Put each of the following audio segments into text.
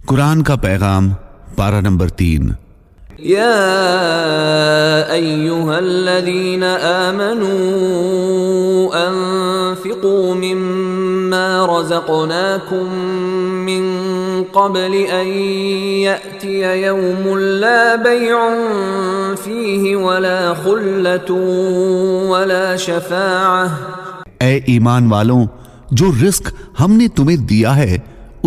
قرآن کا پیغام پارہ نمبر 3۔ یا ایہا الذین آمنوا انفقوا مما رزقناکم من قبل ان یأتی یوم لا بیع فیہ ولا خلة ولا شفاعہ۔ اے ایمان والوں، جو رزق ہم نے تمہیں دیا ہے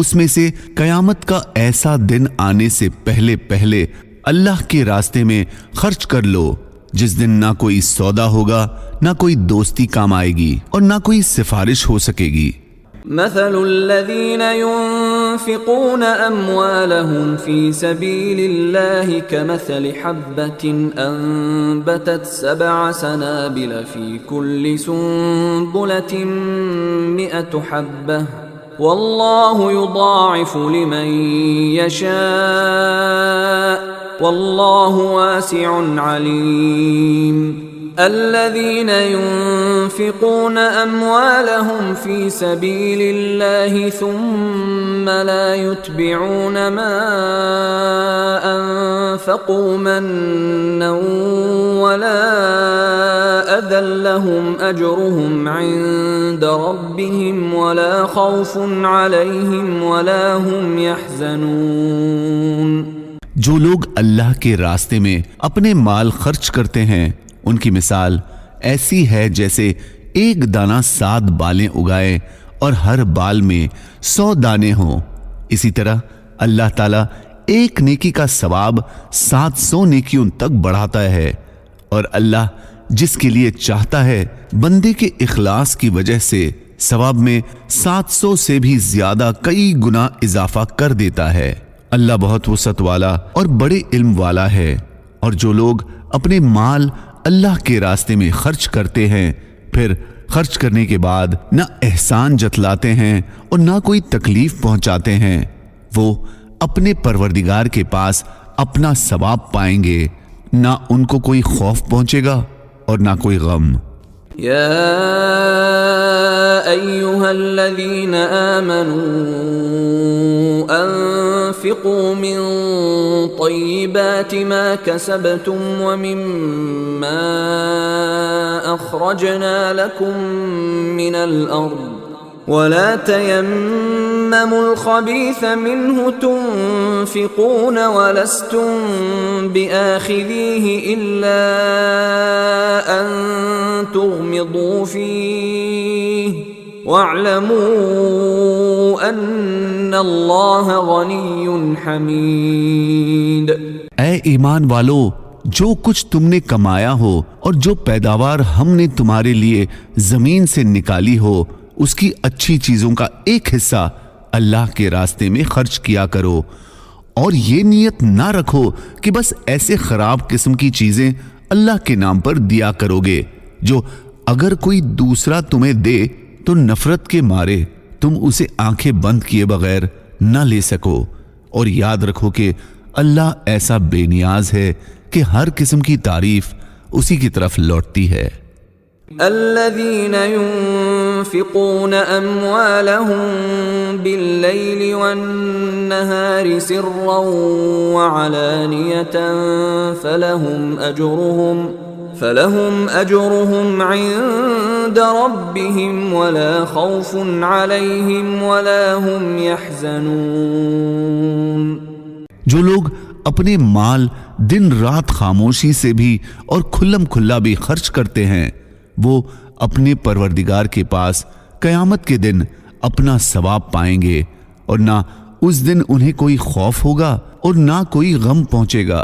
اس میں سے قیامت کا ایسا دن آنے سے پہلے پہلے اللہ کے راستے میں خرچ کر لو، جس دن نہ کوئی سودا ہوگا، نہ کوئی دوستی کام آئے گی اور نہ کوئی سفارش ہو سکے گی۔ مثل الذين ينفقون أموالهم في سبيل الله كمثل حبة أنبتت 7 سنابل في كل سنبلة 100 حبة والله يضاعف لمن يشاء والله واسع عليم۔ الذين ينفقون أموالهم في سبيل الله ثم لا يتبعون ما أنفقوا منا ولا أذى لهم أجرهم عند ربهم ولا خوف عليهم ولا هم يحزنون۔ جو لوگ اللہ کے راستے میں اپنے مال خرچ کرتے ہیں ان کی مثال ایسی ہے جیسے ایک دانہ 7 بالیں اگائے اور ہر بال میں 100 دانے ہوں۔ اسی طرح اللہ تعالیٰ ایک نیکی کا ثواب 700 نیکیوں تک بڑھاتا ہے، اور اللہ جس کے لیے چاہتا ہے بندے کے اخلاص کی وجہ سے ثواب میں 700 سے بھی زیادہ کئی گنا اضافہ کر دیتا ہے۔ اللہ بہت وسعت والا اور بڑے علم والا ہے۔ اور جو لوگ اپنے مال اللہ کے راستے میں خرچ کرتے ہیں پھر خرچ کرنے کے بعد نہ احسان جتلاتے ہیں اور نہ کوئی تکلیف پہنچاتے ہیں، وہ اپنے پروردگار کے پاس اپنا ثواب پائیں گے، نہ ان کو کوئی خوف پہنچے گا اور نہ کوئی غم۔ یا ایہا الذین آمنوا انفقوا من طیبات ما کسبتم ومما اخرجنا لکم من الارض ولا تيمموا الخبيث منه تنفقون ولستم بآخذيه إلا أن تغمضوا فيه واعلموا أن الله غني حميد۔ اے ایمان والو، جو کچھ تم نے کمایا ہو اور جو پیداوار ہم نے تمہارے لیے زمین سے نکالی ہو اس کی اچھی چیزوں کا ایک حصہ اللہ کے راستے میں خرچ کیا کرو، اور یہ نیت نہ رکھو کہ بس ایسے خراب قسم کی چیزیں اللہ کے نام پر دیا کرو گے جو اگر کوئی دوسرا تمہیں دے تو نفرت کے مارے تم اسے آنکھیں بند کیے بغیر نہ لے سکو، اور یاد رکھو کہ اللہ ایسا بے نیاز ہے کہ ہر قسم کی تعریف اسی کی طرف لوٹتی ہے۔ الذين ينفقون أموالهم بالليل والنهار سرا وعلانية فلهم أجرهم عند ربهم ولا خوف عليهم ولا هم يحزنون۔ جو لوگ اپنے مال دن رات خاموشی سے بھی اور کھلم کھلا بھی خرچ کرتے ہیں وہ اپنے پروردگار کے پاس قیامت کے دن اپنا ثواب پائیں گے، اور نہ اس دن انہیں کوئی خوف ہوگا اور نہ کوئی غم پہنچے گا۔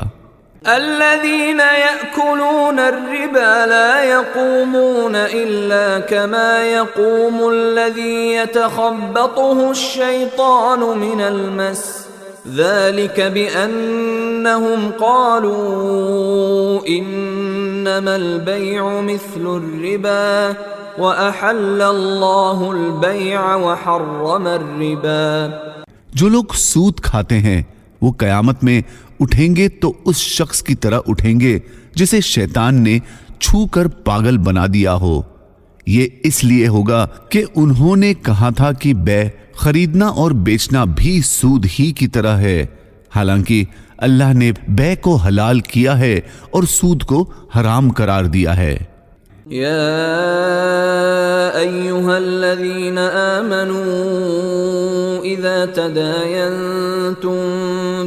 الذين يأكلون الربا لا يقومون إلا كما يقوم الذي يتخبطه الشيطان من المس ذلك بأنهم قالوا إنما البيع مثل الربا وأحل الله البيع وحرم الربا۔ جو لوگ سود کھاتے ہیں وہ قیامت میں اٹھیں گے تو اس شخص کی طرح اٹھیں گے جسے شیطان نے چھو کر پاگل بنا دیا ہو، یہ اس لیے ہوگا کہ انہوں نے کہا تھا کہ بے خریدنا اور بیچنا بھی سود ہی کی طرح ہے، حالانکہ اللہ نے بے کو حلال کیا ہے اور سود کو حرام قرار دیا ہے۔ يا أيها الذين آمنوا إذا تداينتم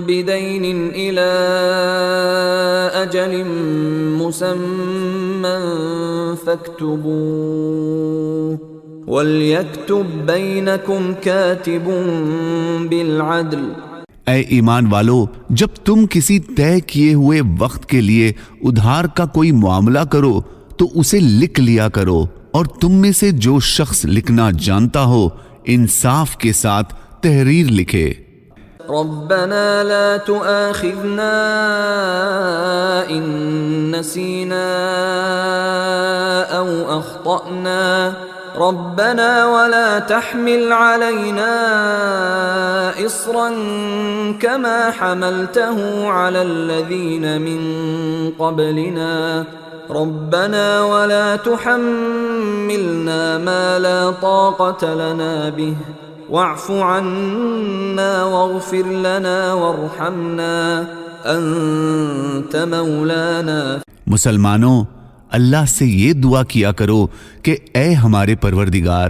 بدين إلى أجل مسمى فاكتبوه وليكتب بينكم كاتب بالعدل۔ اے ایمان والو، جب تم کسی طے کیے ہوئے وقت کے لیے ادھار کا کوئی معاملہ کرو تو اسے لکھ لیا کرو، اور تم میں سے جو شخص لکھنا جانتا ہو انصاف کے ساتھ تحریر لکھے۔ ربنا لا تؤاخذنا إن نسينا أو أخطأنا ربنا ولا تحمل علينا إصرا كما حملته على الذين من قبلنا ربنا ولا تحملنا ما لا طاقة لنا به واعف عنا واغفر لنا وارحمنا أنت مولانا۔ مسلمانوں، اللہ سے یہ دعا کیا کرو کہ اے ہمارے پروردگار،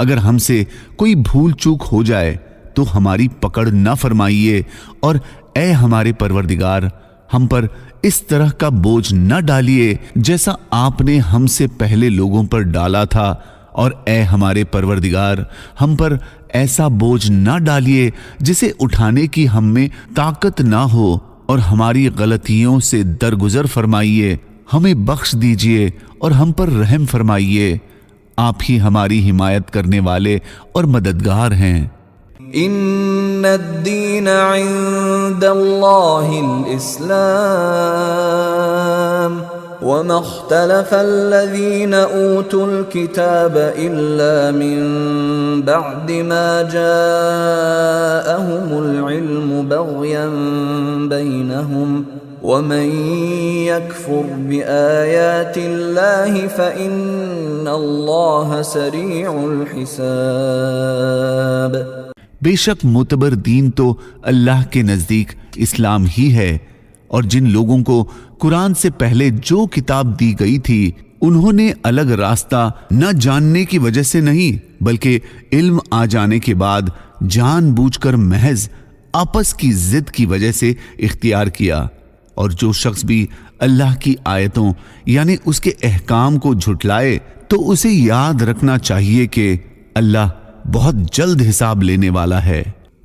اگر ہم سے کوئی بھول چوک ہو جائے تو ہماری پکڑ نہ فرمائیے، اور اے ہمارے پروردگار ہم پر اس طرح کا بوجھ نہ ڈالیے جیسا آپ نے ہم سے پہلے لوگوں پر ڈالا تھا، اور اے ہمارے پروردگار ہم پر ایسا بوجھ نہ ڈالیے جسے اٹھانے کی ہم میں طاقت نہ ہو، اور ہماری غلطیوں سے درگزر فرمائیے، ہمیں بخش دیجئے اور ہم پر رحم فرمائیے، آپ ہی ہماری حمایت کرنے والے اور مددگار ہیں۔ ان الدین عند اللہ الاسلام وما اختلف الذین اوتوا الكتاب الا من بعد ما جاءهم العلم بغیا بینهم ومن يكفر بآيات الله فإن الله سريع الحساب۔ بے شک معتبر دین تو اللہ کے نزدیک اسلام ہی ہے، اور جن لوگوں کو قرآن سے پہلے جو کتاب دی گئی تھی انہوں نے الگ راستہ نہ جاننے کی وجہ سے نہیں بلکہ علم آ جانے کے بعد جان بوجھ کر محض آپس کی ضد کی وجہ سے اختیار کیا۔ اور جو شخص بھی اللہ کی آیتوں یعنی اس کے احکام کو جھٹلائے تو اسے یاد رکھنا چاہیے کہ اللہ بہت جلد حساب لینے والا ہے۔